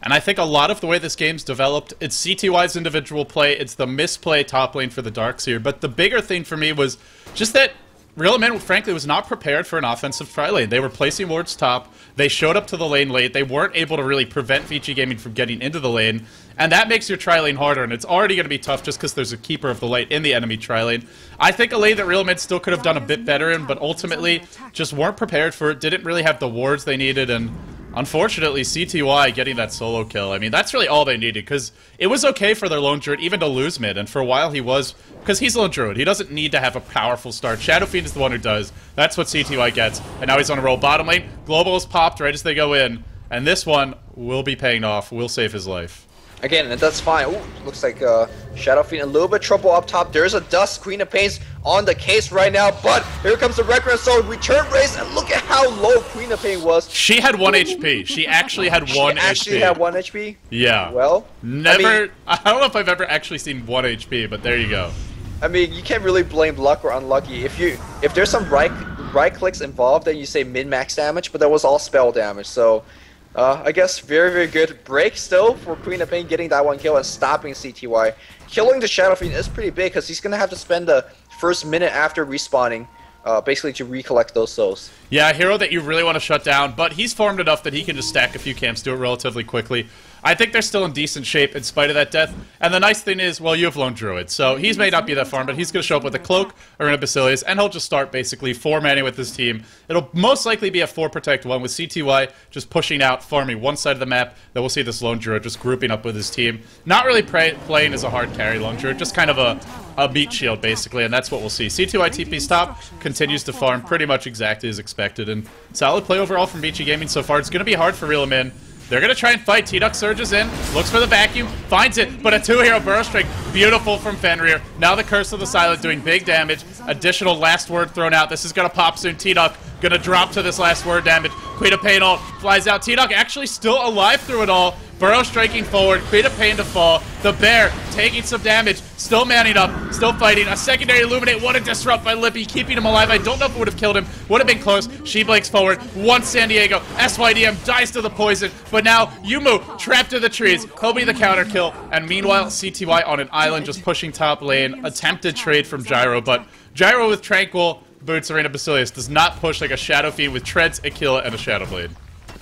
And I think a lot of the way this game's developed, it's CTY's individual play, it's the misplay top lane for the Darkseer, but the bigger thing for me was just that Rilimin, frankly, was not prepared for an offensive tri-lane. They were placing wards top, they showed up to the lane late, they weren't able to really prevent Vichy Gaming from getting into the lane, and that makes your tri-lane harder, and it's already going to be tough just because there's a keeper of the lane in the enemy tri-lane. I think a lane that Rilimin still could have done a bit better in, but ultimately just weren't prepared for it, didn't really have the wards they needed, and unfortunately, CTY getting that solo kill, I mean, that's really all they needed, because it was okay for their Lone Druid even to lose mid, and for a while he was, because he's Lone Druid. He doesn't need to have a powerful start. Shadow Fiend is the one who does. That's what CTY gets, and now he's on a roll. Bottom lane, Global is popped right as they go in, and this one will be paying off, will save his life. Again, and that's fine. Ooh, looks like Shadow Fiend a little bit trouble up top. There's a Dust, Queen of Pain's on the case right now, but here comes the Record Soul return race, and look at how low Queen of Pain was. She had 1 HP. She actually had 1 HP. She actually had 1 HP? Yeah. Well, I don't know if I've ever actually seen 1 HP, but there you go. I mean, you can't really blame luck or unlucky. If there's some right clicks involved, then you say min-max damage, but that was all spell damage, so I guess very, very good break still for Queen of Pain getting that 1 kill and stopping CTY. Killing the Shadow Fiend is pretty big because he's going to have to spend the first minute after respawning basically to recollect those souls. Yeah, a hero that you really want to shut down, but he's farmed enough that he can just stack a few camps, do it relatively quickly. I think they're still in decent shape in spite of that death. And the nice thing is, well, you have Lone Druid, so he may not be that farm, but he's going to show up with a Cloak or in a Basilius, and he'll just start basically 4-manning with his team. It'll most likely be a 4-protect-1 with CTY just pushing out, farming one side of the map. Then we'll see this Lone Druid just grouping up with his team. Not really playing as a hard carry Lone Druid, just kind of a meat shield, basically, and that's what we'll see. CTY TP's top, continues to farm pretty much exactly as expected, and solid play overall from Vichy Gaming so far. It's going to be hard for Rilimin. They're going to try and fight. T-Duck surges in, looks for the vacuum, finds it, but a 2-hero burrow strike. Beautiful from Fenrir. Now the Curse of the Silent doing big damage. Additional last word thrown out. This is going to pop soon. T-Duck going to drop to this last word damage. Queen of Pain ult flies out. T-Duck actually still alive through it all. Burrow striking forward, Queen of Pain to fall. The Bear taking some damage, still manning up, still fighting. A secondary Illuminate, what a disrupt by Lippy, keeping him alive. I don't know if it would have killed him. Would have been close. She blinks forward. One San Diego. SYDM dies to the poison, but now Yumu trapped in the trees. He'll be the counter kill. And meanwhile, CTY on an island just pushing top lane. Attempted trade from Gyro, but Gyro with Tranquil Boots Arena Basilius does not push like a Shadow Fiend with Treads, Aquila, and a Shadow Blade.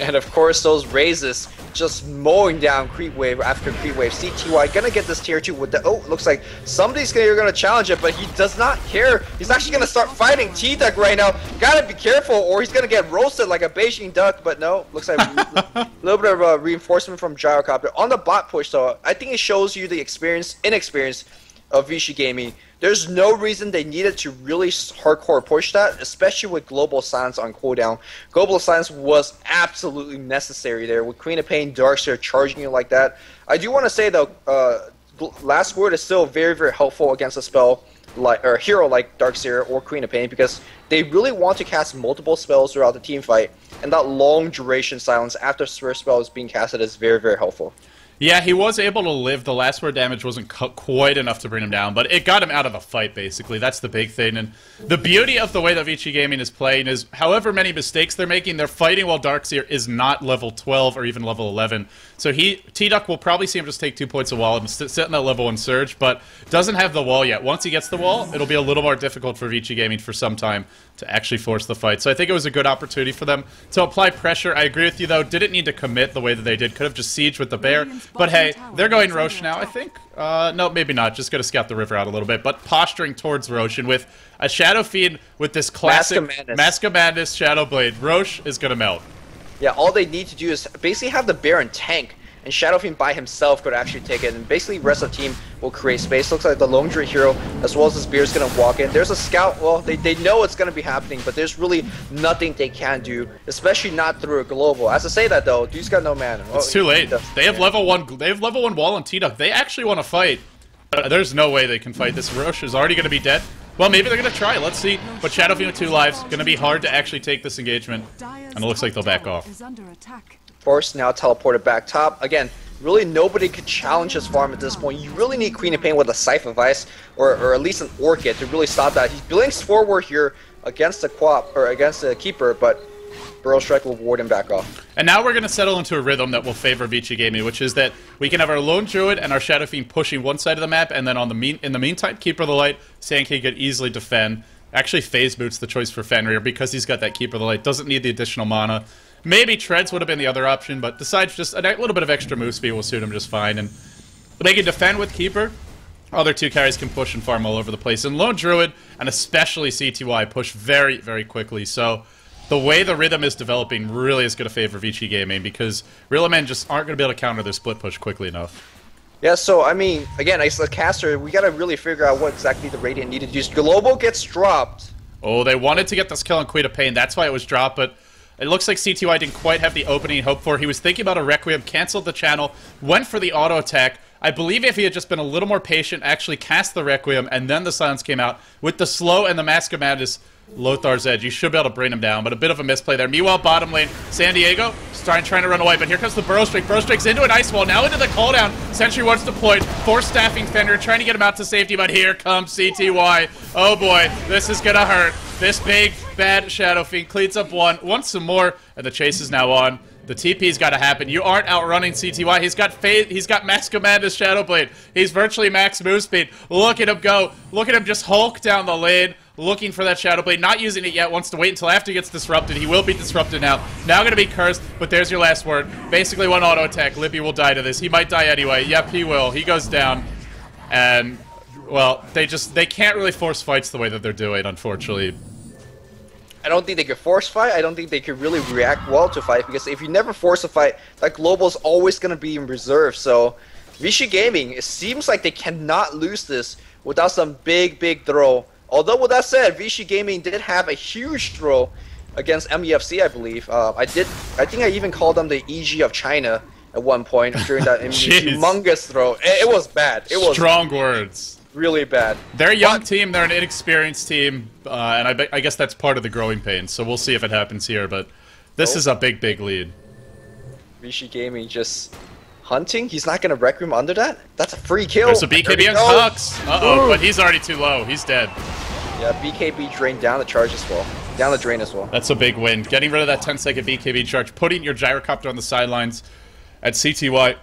And of course, those raises just mowing down creep wave after creep wave. CTY gonna get this tier 2 with the... Oh, looks like somebody's gonna challenge it, but he does not care. He's actually gonna start fighting T-Duck right now. Gotta be careful or he's gonna get roasted like a Beijing duck, but no. Looks like a little bit of reinforcement from Gyrocopter. On the bot push, though, I think it shows you the inexperience of Vichy Gaming. There's no reason they needed to really hardcore push that, especially with Global Silence on cooldown. Global Silence was absolutely necessary there with Queen of Pain, Darkseer charging you like that. I do want to say though, Last Word is still very, very helpful against a spell like or a hero like Darkseer or Queen of Pain because they really want to cast multiple spells throughout the team fight, and that long duration silence after first spell is being casted is very, very helpful. Yeah, he was able to live. The last word damage wasn't quite enough to bring him down, but it got him out of the fight, basically. That's the big thing. And the beauty of the way that Vichy Gaming is playing is however many mistakes they're making, they're fighting while Darkseer is not level 12 or even level 11. So T-Duck will probably see him just take 2 points of wall and sit in that level 1 surge, but doesn't have the wall yet. Once he gets the wall, it'll be a little more difficult for Vichy Gaming for some time to actually force the fight. So I think it was a good opportunity for them to apply pressure. I agree with you, though. Didn't need to commit the way that they did. Could have just sieged with the Bear. But hey, they're going Roche now, I think. No, maybe not. Just going to scout the river out a little bit. But posturing towards Roche. And with a Shadow Fiend with this classic Mask of Madness Shadow Blade, Roche is going to melt. Yeah, all they need to do is basically have the Baron tank, and Shadow Fiend by himself could actually take it, and basically the rest of the team will create space. Looks like the Lone Druid hero, as well as the Spear, is going to walk in. There's a scout. Well, they know it's going to be happening, but there's really nothing they can do, especially not through a global. As I say that, though, dude's got no mana. It's too late. They have level 1. They have level 1 wall on T-Duck. They actually want to fight. There's no way they can fight this. Roche is already going to be dead. Well, maybe they're going to try. Let's see. But Shadow Fiend with 2 lives. Going to be hard to actually take this engagement. And it looks like they'll back off. Force now teleported back top. Again, really nobody could challenge his farm at this point. You really need Queen of Pain with a Scythe of Ice or at least an Orchid to really stop that. He blinks forward here against the Quap or against the Keeper, but Burrow Strike will ward him back off. And now we're going to settle into a rhythm that will favor Vichy Gaming, which is that we can have our Lone Druid and our Shadow Fiend pushing one side of the map, and then in the meantime, Keeper of the Light, Sand King could easily defend. Actually, Phase Boot's the choice for Fenrir because he's got that Keeper of the Light. Doesn't need the additional mana. Maybe Treads would have been the other option, but decides just a little bit of extra move speed will suit him just fine. And they can defend with Keeper. Other 2 carries can push and farm all over the place. And Lone Druid, and especially CTY, push very, very quickly. So the way the rhythm is developing really is going to favor Vichy Gaming because Rilimin just aren't going to be able to counter their split push quickly enough. Yeah, so, I mean, again, as a caster, we got to really figure out what exactly the Radiant needed to use. Global gets dropped. Oh, they wanted to get this kill on Queen of Pain. That's why it was dropped, but it looks like CTY didn't quite have the opening he hoped for. He was thinking about a Requiem, canceled the channel, went for the auto attack. I believe if he had just been a little more patient, actually cast the Requiem, and then the silence came out, with the slow and the Mask of Madness, Lothar's Edge, you should be able to bring him down, but a bit of a misplay there. Meanwhile, bottom lane, San Diego trying to run away, but here comes the Burrow Strike. Burrow Strike's into an Ice Wall, now into the cooldown. Sentry once deployed, force staffing Fenrir, trying to get him out to safety, but here comes CTY. Oh boy, this is gonna hurt. This big, bad Shadow Fiend cleans up one, wants some more, and the chase is now on. The TP's got to happen. You aren't outrunning CTY. He's got Mask of Madness Shadow Blade. He's virtually max move speed. Look at him go. Look at him just hulk down the lane, looking for that Shadow Blade. Not using it yet. Wants to wait until after he gets disrupted. He will be disrupted now. Now going to be cursed, but there's your last word. Basically one auto attack. Lippy will die to this. He might die anyway. Yep, he will. He goes down. And, well, they can't really force fights the way that they're doing, unfortunately. I don't think they could force fight. I don't think they could really react well to fight because if you never force a fight, that global is always going to be in reserve. So, Vichy Gaming, it seems like they cannot lose this without some big throw. Although with that said, Vichy Gaming did have a huge throw against MEFC, I believe. I think I even called them the EG of China at one point during that humongous throw. It was bad. It was strong words. Really bad. They're a young team. They're an inexperienced team, and I guess that's part of the growing pains. So we'll see if it happens here. But this is a big lead. Vichy Gaming just Hunting? He's not gonna Rec Room under that? That's a free kill. There's a BKB on Hux. Uh-oh, but he's already too low. He's dead. Yeah, BKB drained down the charge as well. Down the drain as well. That's a big win. Getting rid of that 10-second BKB charge, putting your gyrocopter on the sidelines at CTY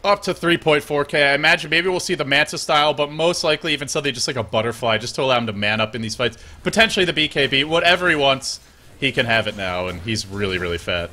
up to 3.4k. I imagine maybe we'll see the Manta style, but most likely even something just like a butterfly, just to allow him to man up in these fights. Potentially the BKB. Whatever he wants, he can have it now, and he's really, really fat.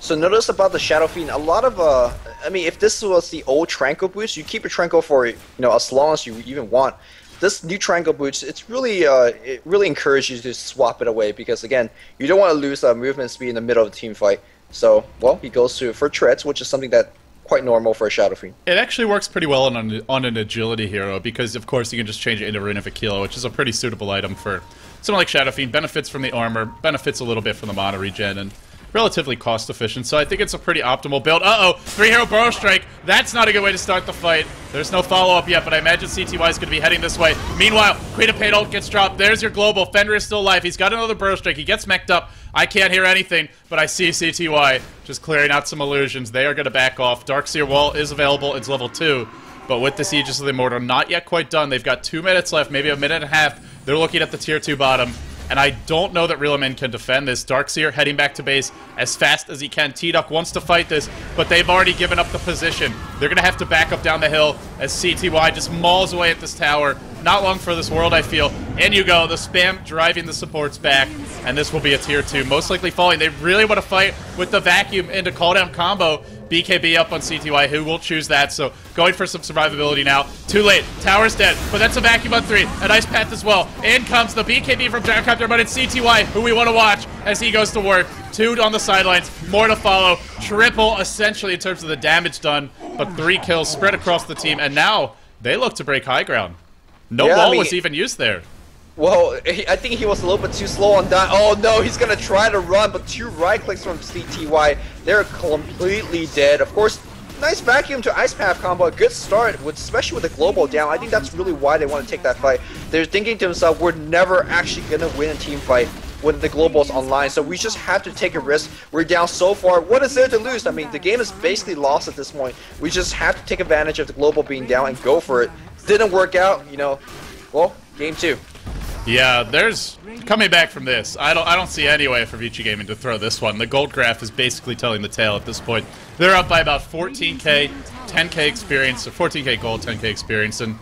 So notice about the Shadow Fiend, a lot of, I mean, if this was the old Tranquil boost, you keep your Tranquil for, you know, as long as you even want. This new Tranquil boost, it's really, it really encourages you to swap it away, because again, you don't want to lose movement speed in the middle of the team fight. So, well, he goes for treads, which is something that quite normal for a Shadow Fiend. It actually works pretty well on an agility hero, because of course you can just change it into Rune of a Kilo, which is a pretty suitable item for someone like Shadow Fiend. Benefits from the armor, benefits a little bit from the mana regen, and relatively cost efficient, so I think it's a pretty optimal build. Uh-oh, 3-hero Burrow Strike. That's not a good way to start the fight. There's no follow-up yet, but I imagine CTY is going to be heading this way. Meanwhile, Queen of Pain ult gets dropped. There's your global. Fenrir is still alive. He's got another Burrow Strike. He gets mech'd up. I can't hear anything, but I see CTY just clearing out some illusions. They are going to back off. Darkseer Wall is available. It's level 2, but with the Sieges of the Immortal not yet quite done. They've got 2 minutes left, maybe a minute and a half. They're looking at the tier 2 bottom. And I don't know that Rilimin can defend this. Darkseer heading back to base as fast as he can. T-Duck wants to fight this, but they've already given up the position. They're going to have to back up down the hill as CTY just mauls away at this tower. Not long for this world, I feel. In you go, the spam driving the supports back, and this will be a tier 2. Most likely falling. They really want to fight with the vacuum into call-down combo. BKB up on CTY, who will choose that, so going for some survivability now. Too late, tower's dead, but that's a vacuum on 3, an ice path as well. In comes the BKB from Gyrocopter, but it's CTY, who we want to watch as he goes to work. 2 on the sidelines, more to follow. Triple, essentially, in terms of the damage done, but 3 kills spread across the team, and now they look to break high ground. No wall was even used there. Well, I think he was a little bit too slow on that. Oh no, he's gonna try to run, but 2 right clicks from CTY. They're completely dead. Of course, nice vacuum to Ice Path combo. A good start, especially with the global down. I think that's really why they want to take that fight. They're thinking to themselves, we're never actually gonna win a team fight when the global's online, so we just have to take a risk. We're down so far. What is there to lose? I mean, the game is basically lost at this point. We just have to take advantage of the global being down and go for it. Didn't work out, you know. Well, game 2. Yeah, there's coming back from this. I don't see any way for Vici Gaming to throw this one. The gold graph is basically telling the tale at this point. They're up by about 14k, 10k experience, so 14k gold, 10k experience, and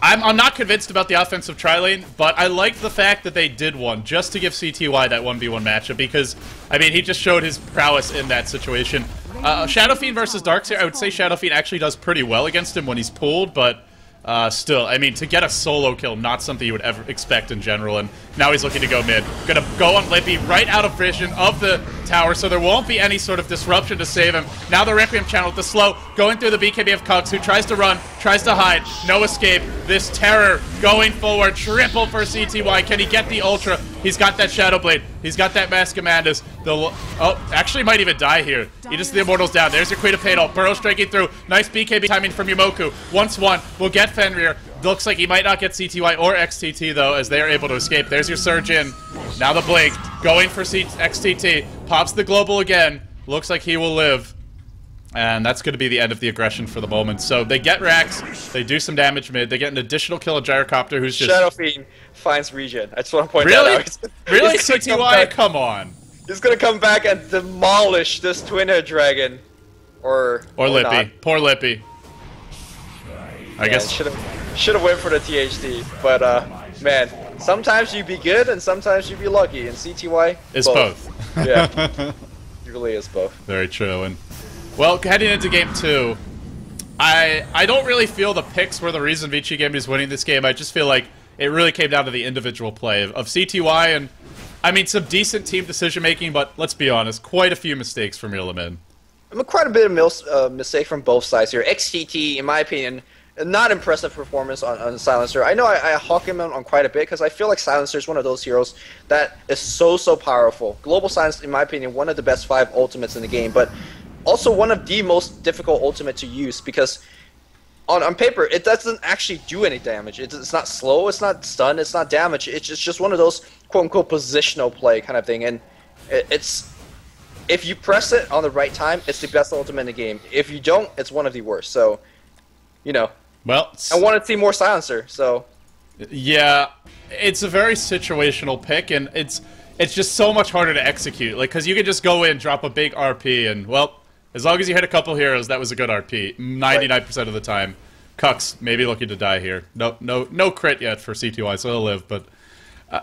I'm not convinced about the offensive tri-lane, but I like the fact that they did one just to give CTY that 1v1 matchup, because I mean he just showed his prowess in that situation. Shadow Fiend versus Darkseer, I would say Shadow Fiend actually does pretty well against him when he's pulled, but still, I mean, to get a solo kill, not something you would ever expect in general, and now he's looking to go mid. Gonna go on Lippy, right out of vision of the tower, so there won't be any sort of disruption to save him. Now the Requiem channel with the slow, going through the BKB of Kux, who tries to run, tries to hide, no escape. This terror going forward, triple for CTY. Can he get the Ultra? He's got that Shadow Blade, he's got that Mask of Madness. Oh, actually might even die here. He just the Immortal's down. There's your Queen of Pain ult. Burrow striking through. Nice BKB timing from Yumoku. Once one, we'll get Fenrir. Looks like he might not get CTY or XTT though, as they are able to escape. There's your Surge in. Now the Blink, going for XTT. Pops the global again. Looks like he will live. And that's going to be the end of the aggression for the moment. So they get Rax, they do some damage mid, they get an additional kill of Gyrocopter, who's just... Shadow Fiend finds regen. I just want to point that out. Really? CTY? Come on. He's going to come back and demolish this Twin-Head Dragon. Or Lippy. Not. Poor Lippy. I guess... Should have went for the THD. But, man, sometimes you be good and sometimes you be lucky. And CTY... Is both. Yeah. It really is both. Very true. And well, heading into game 2, I don't really feel the picks were the reason Vici Gaming is winning this game. I just feel like it really came down to the individual play of CTY, and I mean some decent team decision making, but let's be honest, quite a few mistakes from Rilimin. I mean, quite a bit of mistake from both sides here. XTT, in my opinion, not impressive performance on Silencer. I know I hawk him on quite a bit because I feel like Silencer is one of those heroes that is so powerful. Global Silence, in my opinion, one of the best 5 ultimates in the game, but also one of the most difficult ultimate to use because on paper it doesn't actually do any damage. It's not slow, it's not stun, it's not damage. It's just one of those quote-unquote positional play kind of thing, and it's if you press it on the right time, it's the best ultimate in the game. If you don't, it's one of the worst. So, you know. Well, I want to see more silencer. So. Yeah, it's a very situational pick, and it's just so much harder to execute. Like, because you could just go in, drop a big RP, and well, as long as you hit a couple heroes, that was a good RP. 99% of the time. Cucks maybe looking to die here. No crit yet for CTY, so he'll live. But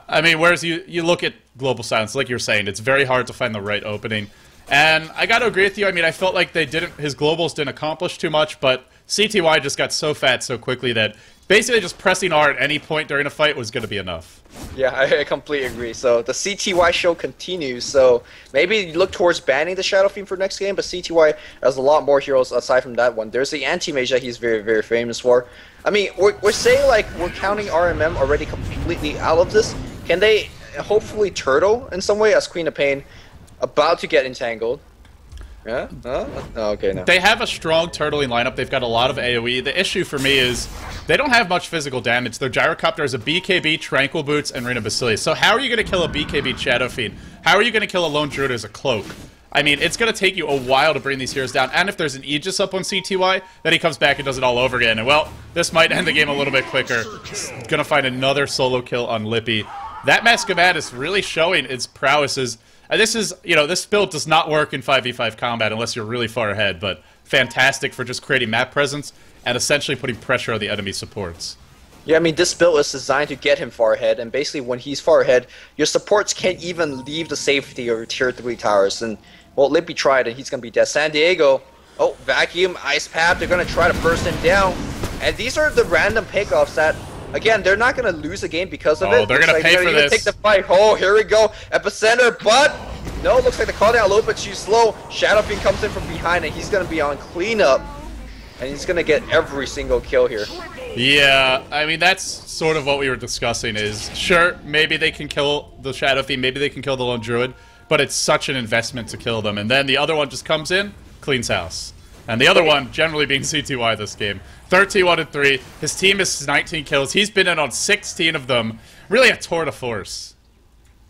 I mean, whereas you look at Global Silence, like you're saying, it's very hard to find the right opening. And I got to agree with you. I mean, I felt like his globals didn't accomplish too much, but CTY just got so fat so quickly that basically just pressing R at any point during a fight was going to be enough. Yeah, I completely agree. So the CTY show continues. So maybe look towards banning the Shadow Fiend for next game, but CTY has a lot more heroes aside from that one. There's the anti-mage that he's very, very famous for. I mean, we're saying like we're counting RMM already completely out of this. Can they hopefully turtle in some way as Queen of Pain about to get entangled? Yeah? Oh, okay, no. They have a strong turtling lineup. They've got a lot of AoE. The issue for me is they don't have much physical damage. Their Gyrocopter is a BKB, Tranquil Boots, and Rena Basilius. So how are you going to kill a BKB Shadow Fiend? How are you going to kill a Lone Druid as a Cloak? I mean, it's going to take you a while to bring these heroes down. And if there's an Aegis up on CTY, then he comes back and does it all over again. And well, this might end the game a little bit quicker. Going to find another solo kill on Lippy. That Masquerade is really showing its prowesses. This is, you know, this build does not work in 5v5 combat unless you're really far ahead, but fantastic for just creating map presence and essentially putting pressure on the enemy supports. Yeah, I mean, this build is designed to get him far ahead, and basically when he's far ahead, your supports can't even leave the safety of your tier 3 towers, and, well, Lippy tried, and he's going to be dead. San Diego, oh, Vacuum, Ice Path, they're going to try to burst him down, and these are the random pickoffs that, again, they're not going to lose the game because of it. Oh, they're going to pay for this. Take the fight. Oh, here we go. Epicenter, but no, looks like the call down a little bit too slow. Shadow Fiend comes in from behind, and he's going to be on cleanup. And he's going to get every single kill here. Yeah, I mean, that's sort of what we were discussing is, sure, maybe they can kill the Shadow Fiend, maybe they can kill the Lone Druid, but it's such an investment to kill them. And then the other one just comes in, cleans house. And the other one, generally being CTY this game. 13-1-3. His team is 19 kills. He's been in on 16 of them. Really a tour de force.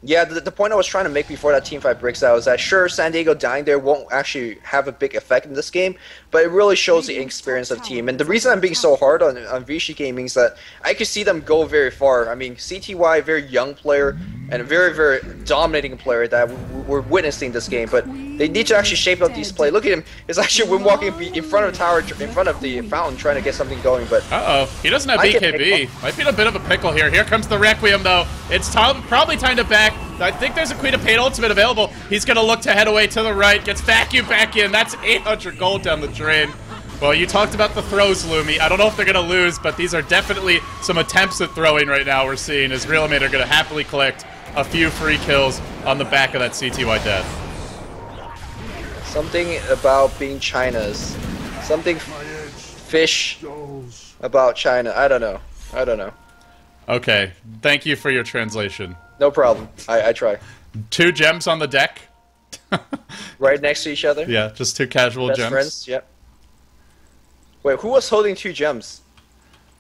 Yeah, the point I was trying to make before that teamfight breaks out is that sure, San Diego dying there won't actually have a big effect in this game, but it really shows the inexperience of the team. And the reason I'm being so hard on Vichy Gaming is that I could see them go very far. I mean, CTY, very young player, and a very, very dominating player that we're witnessing this game, but they need to actually shape up these plays. Look at him. It's actually when walking in front of the tower, in front of the fountain, trying to get something going, but... Uh-oh. He doesn't have BKB. Might be in a bit of a pickle here. Here comes the Requiem, though. It's probably time to back. I think there's a Queen of Pain ultimate available. He's going to look to head away to the right. Gets Vacuum back in. That's 800 gold down the drain. Well, you talked about the throws, Lumi. I don't know if they're going to lose, but these are definitely some attempts at throwing right now we're seeing as Rilimin are going to happily collect a few free kills on the back of that CTY death. Something about being China's. Something fish about China. I don't know. Okay. Thank you for your translation. No problem. I try. 2 gems on the deck. Right next to each other? Yeah, just 2 casual Best gems. friends, yep. Wait, who was holding 2 gems?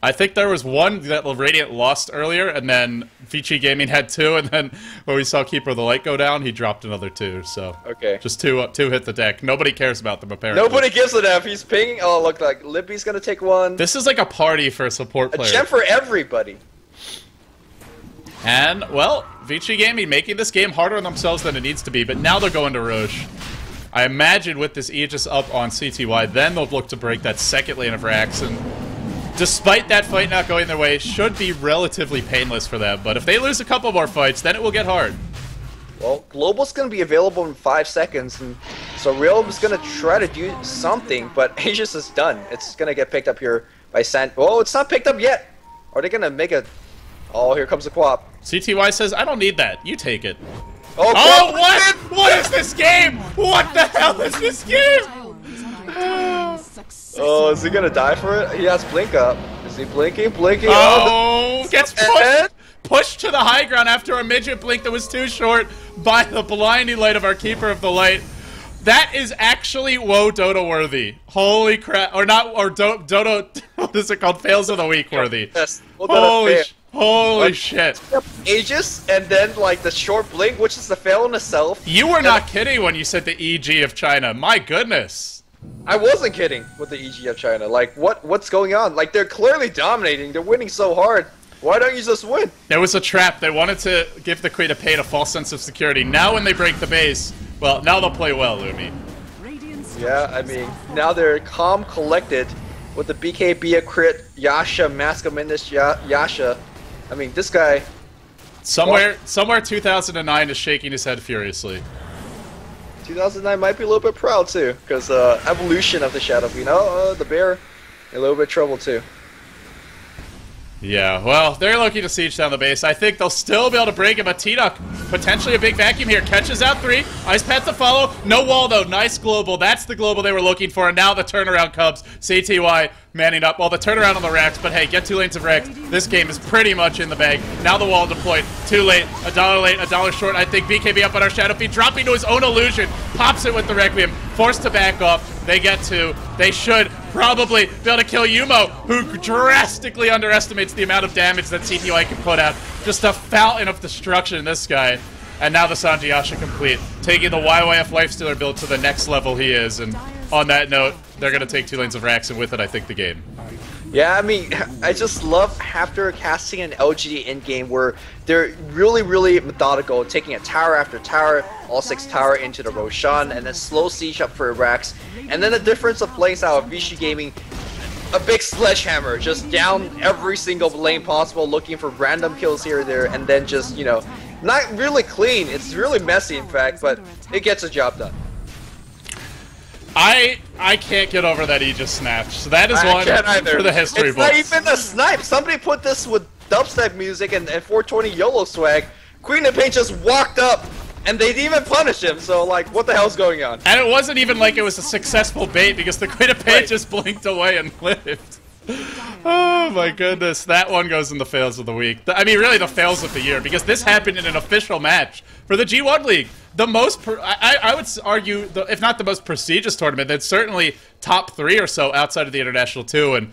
I think there was one that Radiant lost earlier, and then Vichy Gaming had 2, and then when we saw Keeper of the Light go down, he dropped another 2, so... Okay. Just 2 hit the deck. Nobody cares about them, apparently. Nobody gives a F. He's pinging. Oh, look, like, Lippy's gonna take one. This is like a party for a support player. A gem for everybody. And, well, Vichy Gaming making this game harder on themselves than it needs to be, but now they're going to Roche. I imagine with this Aegis up on CTY, then they'll look to break that second lane of racks, and despite that fight not going their way, should be relatively painless for them. But if they lose a couple more fights, then it will get hard. Well, Global's going to be available in 5 seconds, and so Realm's going to try to do something, but Aegis is done. It's going to get picked up here by San... Oh, it's not picked up yet! Are they going to make a... Oh, here comes the Quap. CTY says, I don't need that. You take it. Oh, what? What is this game? What the hell is this game? Oh, is he going to die for it? He has Blink up. Is he blinking? Blinking? Oh, gets pushed to the high ground after a midget blink that was too short by the blinding light of our Keeper of the Light. That is actually Woe Dodo worthy. Holy crap. Or not, or Dodo, what is it called? Fails of the Week worthy. Yes. Holy Holy shit. Aegis, and then like the short blink, which is the fail in itself. You were not kidding when you said the EG of China. My goodness. I wasn't kidding with the EG of China. Like, what's going on? Like, they're clearly dominating. They're winning so hard. Why don't you just win? There was a trap. They wanted to give the Queen of Pain a false sense of security. Now when they break the base, well, now they'll play well, Lumi. Yeah, I mean, now they're calm, collected, with the BKB a crit, Yasha, Mask of Midness, Yasha. I mean, this guy... Somewhere 2009 is shaking his head furiously. 2009 might be a little bit proud, too, because evolution of the Shadow Fiend. The bear, a little bit of trouble, too. Yeah, well, they're looking to siege down the base. I think they'll still be able to break it, but T-Duck, potentially a big vacuum here. Catches out 3. Ice Path to follow. No wall, though. Nice global. That's the global they were looking for, and now the turnaround comes. CTY manning up. Well, the turnaround on the racks, but hey, get 2 lanes of racks. This game is pretty much in the bag. Now the wall deployed. Too late. $1 late, $1 short. I think BKB up on our Shadow Fiend, dropping to his own illusion. Pops it with the Requiem. Forced to back off. They get 2. They should probably be able to kill Yumo, who drastically underestimates the amount of damage that CTY can put out. Just a fountain of destruction, this guy. And now the Sanji Yasha complete, taking the YYF Lifestealer build to the next level he is. And on that note, they're going to take 2 lanes of racks, and with it, I think the game. Yeah, I mean, I just love after casting an LGD in-game where they're really, really methodical, taking a tower after tower, all 6 tower into the Roshan, and then slow siege up for racks. And then the difference of playing style of Vichy Gaming, a big sledgehammer, just down every single lane possible, looking for random kills here or there, and then just, you know, not really clean. It's really messy, in fact, but it gets the job done. I can't get over that Aegis snatch. So that is one for the history books. It's not even a snipe. Somebody put this with dubstep music and 420 YOLO swag. Queen of Pain just walked up, and they didn't even punish him. So, like, what the hell's going on? And it wasn't even like it was a successful bait, because the Queen of Pain just blinked away and lived. Oh my goodness, that one goes in the fails of the week. I mean, really the fails of the year, because this happened in an official match for the G1 League. The most, I would argue, if not the most prestigious tournament, that's certainly top 3 or so outside of the International 2, and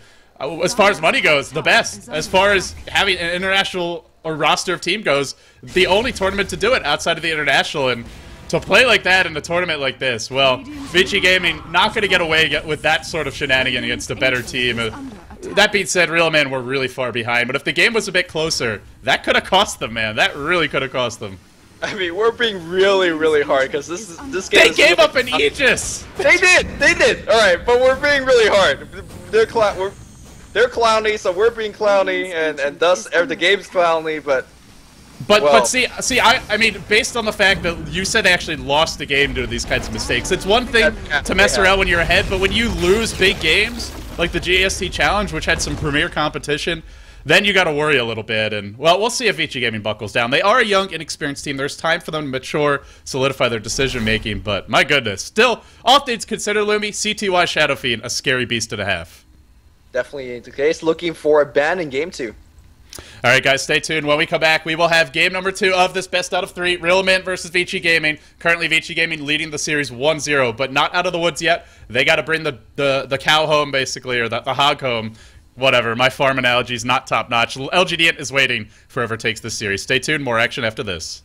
as far as money goes, the best. As far as having an international or roster of team goes, the only tournament to do it outside of the International, and to play like that in a tournament like this, well, Vichy Gaming not going to get away with that sort of shenanigan against a better team. That being said, Rilimin were really far behind, but if the game was a bit closer, that could have cost them, man. That really could have cost them. I mean, we're being really, really hard, because this game They gave up an Aegis! They did! Alright, but we're being really hard. They're clowny, so we're being clowny, and thus the game's clowny, but... But see, I mean, based on the fact that you said they actually lost the game due to these kinds of mistakes, it's one thing to mess around when you're ahead, but when you lose big games, like the GST Challenge, which had some premier competition, then you got to worry a little bit. And, well, we'll see if Vichy Gaming buckles down. They are a young, inexperienced team. There's time for them to mature, solidify their decision-making, but my goodness. Still, all things considered, Lumi, CTY Shadow Fiend, a scary beast and a half. Definitely the case. Looking for a ban in Game 2. All right, guys, stay tuned. When we come back, we will have game number 2 of this best out of 3, Rilimin versus Vichy Gaming. Currently, Vichy Gaming leading the series 1-0, but not out of the woods yet. They got to bring the cow home, basically, or the hog home. Whatever, my farm analogy is not top-notch. LGD is waiting for whoever takes this series. Stay tuned, more action after this.